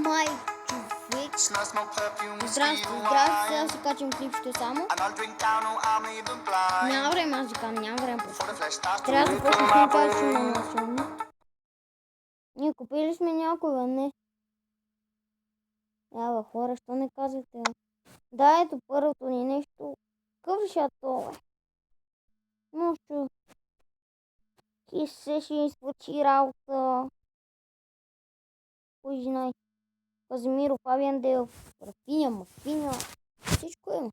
май, човек. Здрасти, сега си качвам клипчето само. Няма време аз да кажа, няма време просто. Трябва да започнем с качване на национално. Ние купили сме някога, не. Ява хора, що не казвате? Да, ето първото ни нещо. Какъв шато, бе? Но ще изпочи работа. Кой знае? Казимиро, Фабиан Делов, Рафиня, Мафиня. Всичко има.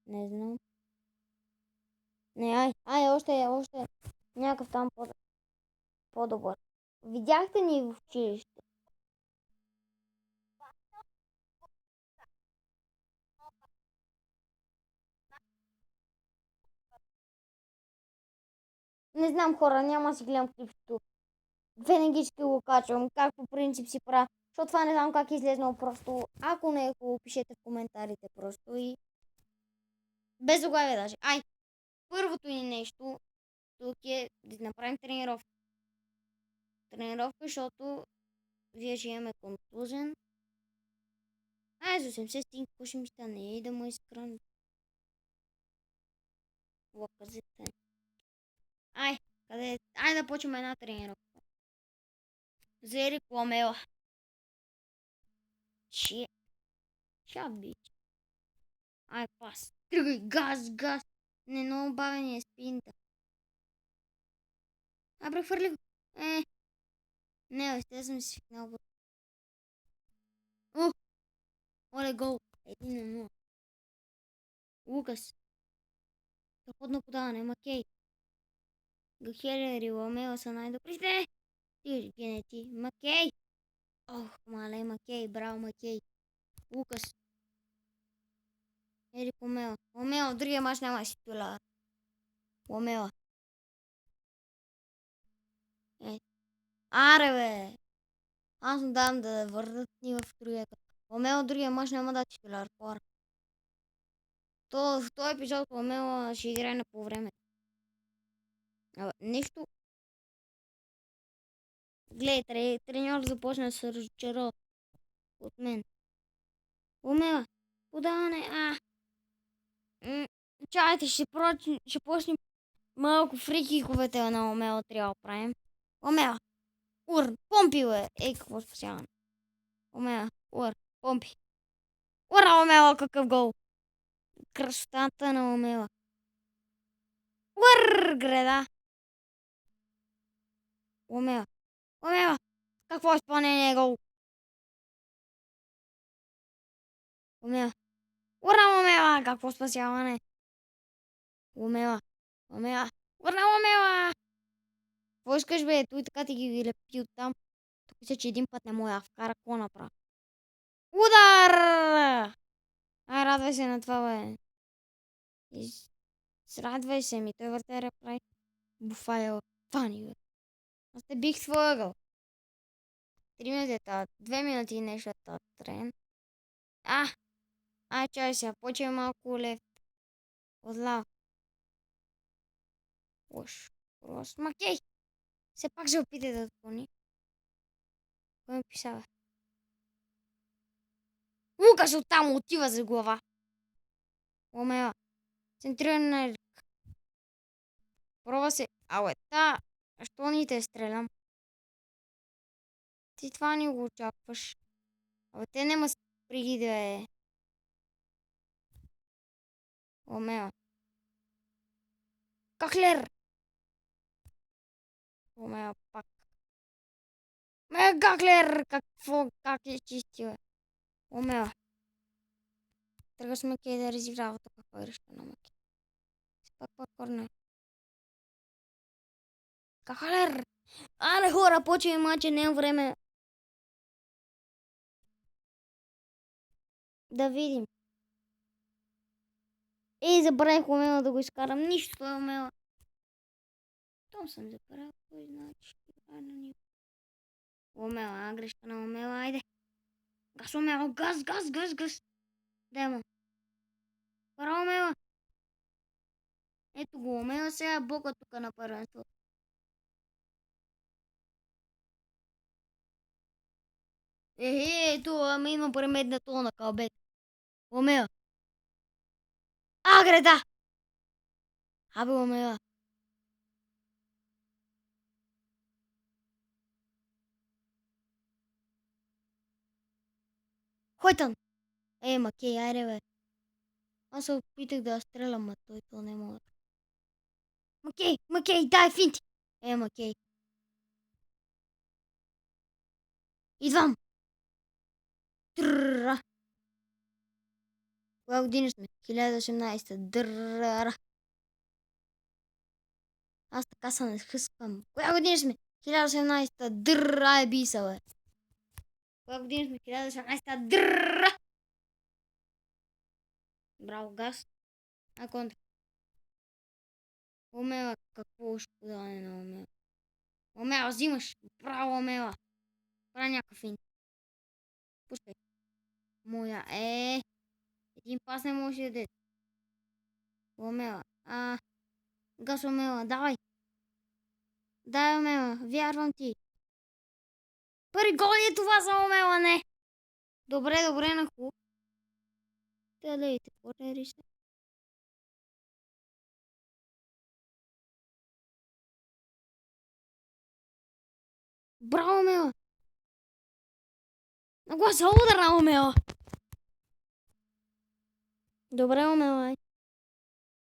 Не знам. Не, още някакъв там по-добър. Видяхте ни в училище. Не знам, хора, няма си гледам клипчето. Винаги ще го качвам, как по принцип си правя. Защото това не знам как е излезнало просто. Ако не е хубаво, пишете в коментарите просто и... Без заглавие даже. Първото ни нещо тук е да направим тренировка. Тренировка, защото вие ще имаме контузен. За 80 стинг, какво ще ми стане? Да му изкрън. Лъказете. Къде? Да почваме една тренировка. За Ерик Ламела. Ща бич. Пас. Тръгай, газ. Не, много бавен е спинта. Прехвърли го. Не, ще съм си свикнал. Оле, гол. 1-0. Лукас. Доходно подаване. Макей. Гахелер и Ламела са най-добрите. Генети. Макей. Мале, Макей. Браво, Макей. Лукас. Ерик Ламела. Ламела, другия мач няма да си титуляр. Ламела. Бе. Аз му давам да върнат ни в другия. Ламела, другия мач няма да е титуляр. Хора. В този епизод Ламела ще играе на по време. Нещо. Гледай, треньор започна да се разочарова от мен. Ламела, подаване. Чайте, ще почнем малко фрикиковете на Ламела трябва да правим. Ламела, помпи, бе! Какво спасяване. Ламела, помпи. Ламела, какъв гол! Красотата на Ламела. Греда! Ламела, какво изпълнение гол? Ламела, какво спасяване? Ламела. Какво искаш, бе? Той така ти ги лепи оттам. Тук мисля, че един път не му я вкара, какво направи? Удар! Радвай се на това, бе. Радвай се ми, той въртера прави. Буфайл, фани, бе. Аз те бих слагал. 3 минути, 2 минути и нещо този трен. Чай сега, почва малко лев. Отляво. Макей! Все пак ще опита да отклони. Кой ми писава? Лукас оттам отива за глава. Ламела. Центриране на Ерик. Пробва се. Що ни те стрелям? Ти това ни го очакваш. Те нема сприги да е. Ламела. Кахлер! Ламела пак. Кахлер! Как е чисти, бе? Ламела. Тръгва с Макей да разиграва тук хорища на Макей. Пак корнер. Кахлер! Хора, почва мача, няма време. Да видим. Забравих Ламела да го изкарам. Нищо е Ламела. Том съм забравил, кой знае, че ще играе на него. Ламела, грешка на Ламела, айде. Газ, Ламела, газ. Демо. Пара Ламела. Ето го, Ламела сега блоква тук на първенство. – 1-0. Ето, ама има премедна тона кълбет. Омея. А, греда! Абе, омея. Хойтън! Макей, айде бе. Аз се опитах да я стрелям, а той то не мога. Макей, дай финти! Макей. Идвам! Трррра. Коя година сме? 1018. Дрррра. Аз така се не хъскам. Коя година сме? 1018. Дрррра е биса, бе. Коя година сме? 1018. Дрррра. Браво, газ. А контра. Омела, какво ще подаване на Омела? Омела, взимаш. Браво, Омела. Правя някакъв финт. Пускай. Моя един пас не може да даде. Омела. Газ, Омела, давай. Дай, Омела, вярвам ти. Първи гол е това за Омела, не. Добре, на хубаво. Те лейте, порери се. Браво, Омела. Нагласа удар на Омела. Добре, Омела.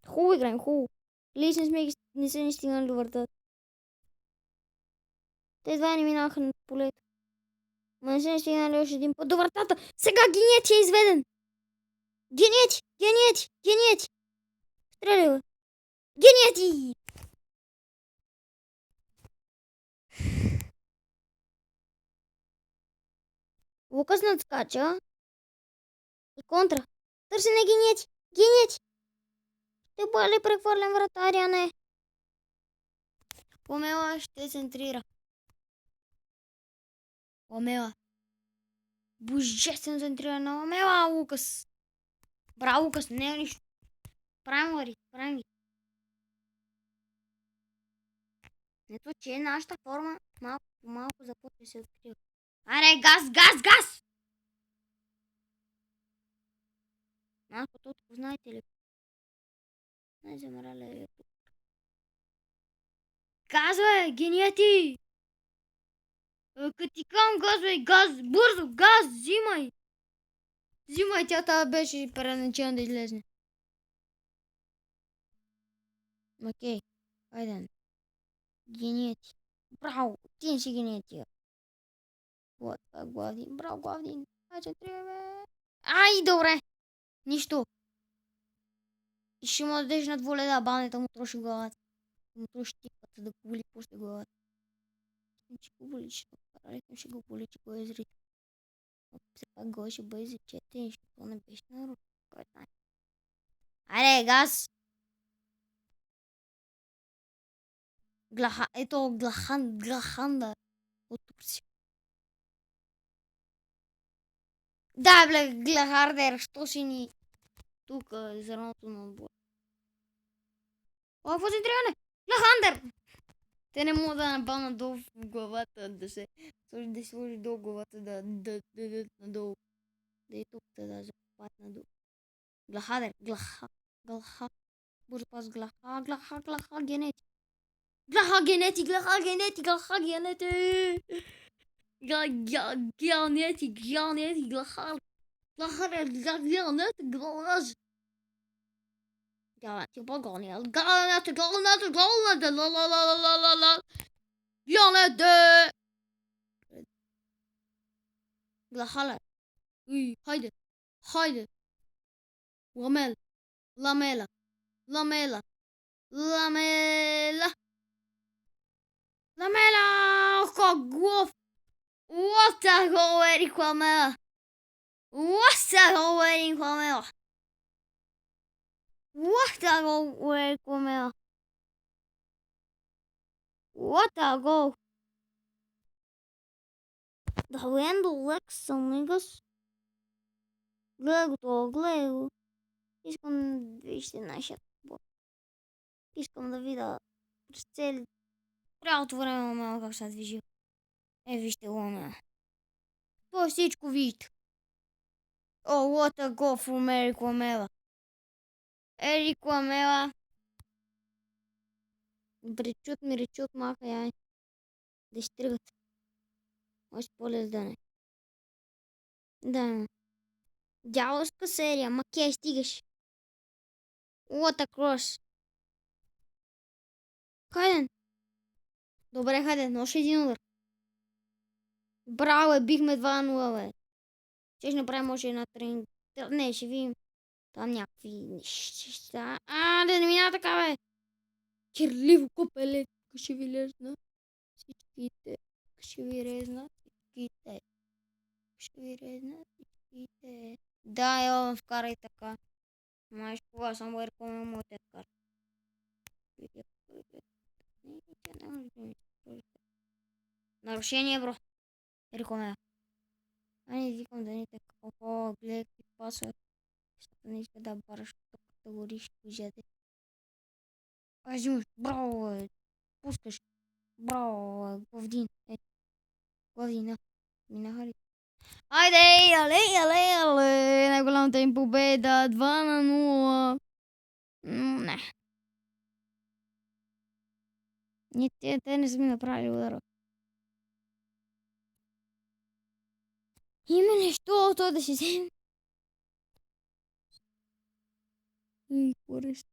Хубаво играем, хубаво. Лично не са ни стигнали до вратата. Те два не минаха на полето. Ма не са ни стигнали още един път до вратата. Сега Генети е изведен. Генети. Стреляй, бе. Генети! Лукас надскача. И контра. Търсене Генети. Ще бъде прехвърлен вратаря, не. Омела ще центрира. Омела. Божествено центрира на Омела, Лукас. Браво, Лукас, не е нищо. Правим ги. Ето, че нашата форма малко по малко започва да се открива. Аре, газ! Малко тут, знаете ли? Не замраля е тук. Газ, бе, Генети! Като ти кам газ, бързо, газ, взимай! Тя тази беше преначена да излезне. Окей, хайде. Генети. Браво, ти си Генети. Главдин, браво, Главдин. Ай, добре. Нищо. И ще му дадеш на дволеда, банета му троши главата. Му троши тиката да го боли после главата. Ще го боли, ще го боли, че го е зрит. Все пак гол ще бъде за 4, защото не беше на рука. Кой знае. Айде, газ! Ето Глаханда от Турция. Да, бе, Глахардер, що си ни тук зърното на отбора? Какво се трябва? Глахандер! Те не могат да напълнат долу в главата, да се сложи долу главата, да дадат надолу. Да е тук, да запад надолу. Глахадер, Глаха. Бързо пас, Глаха, Генети. Генети. Генети, Глаха. Генети, Глаж. Генети, Багониел. Генети. Генети. Глахалер. Haydi. Lamela. Kogłów. What a goal, Eric Lamela. What a goal, Eric Lamela. What a goal. Да Лендо Лекса, мигас. Гледай го. Искам да вижте нашия отбор. Искам да видя през цялото време Ламела как се движи. Вижте Ламела. То всичко вижда. О, what a go from Eric Lamela. Ерик Ламела. Ми речут, маха, яй. Да ще тръгат. Още по-лес да не. Да. Дяволска серия, ма ке стигаш. What a cross. Хайден. Добре, хайден, още един удар. Браво, бихме 2-0, бе. Ще направим още една тренинг. Не, ще видим там някакви неща. Да не мина така, бе. Кирливо купеле. Ще ви лезна всичките. Ще ви резна всичките. Ще ви резна всичките. Да, йо, вкарай така. Знаеш кога, само еркоме му те вкара. Нарушение, бро. Еркоме. Не викам да не така. О, гледай какви пасове. Защото не иска да бараш тук категорично жете. Взимаш, браво, бе. Пускаш. Браво, бе. Главдин. Главдин, минаха ли? Айде, але. Най-голямата им победа. 2-0. Не. Те не са ми направили удара. Има нещо, то да си вземе. И корист.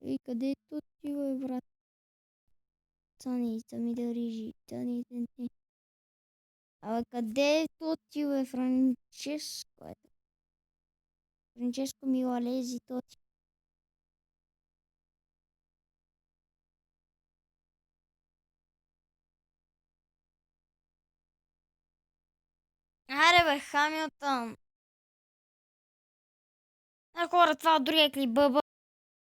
И къде е тут тива, брат? Цаница ми да рижи. Абе, къде е тут тива, Франческо? Франческо Милалези, тут. Аре, бе, Хамилтън. Хора, това от другия клип,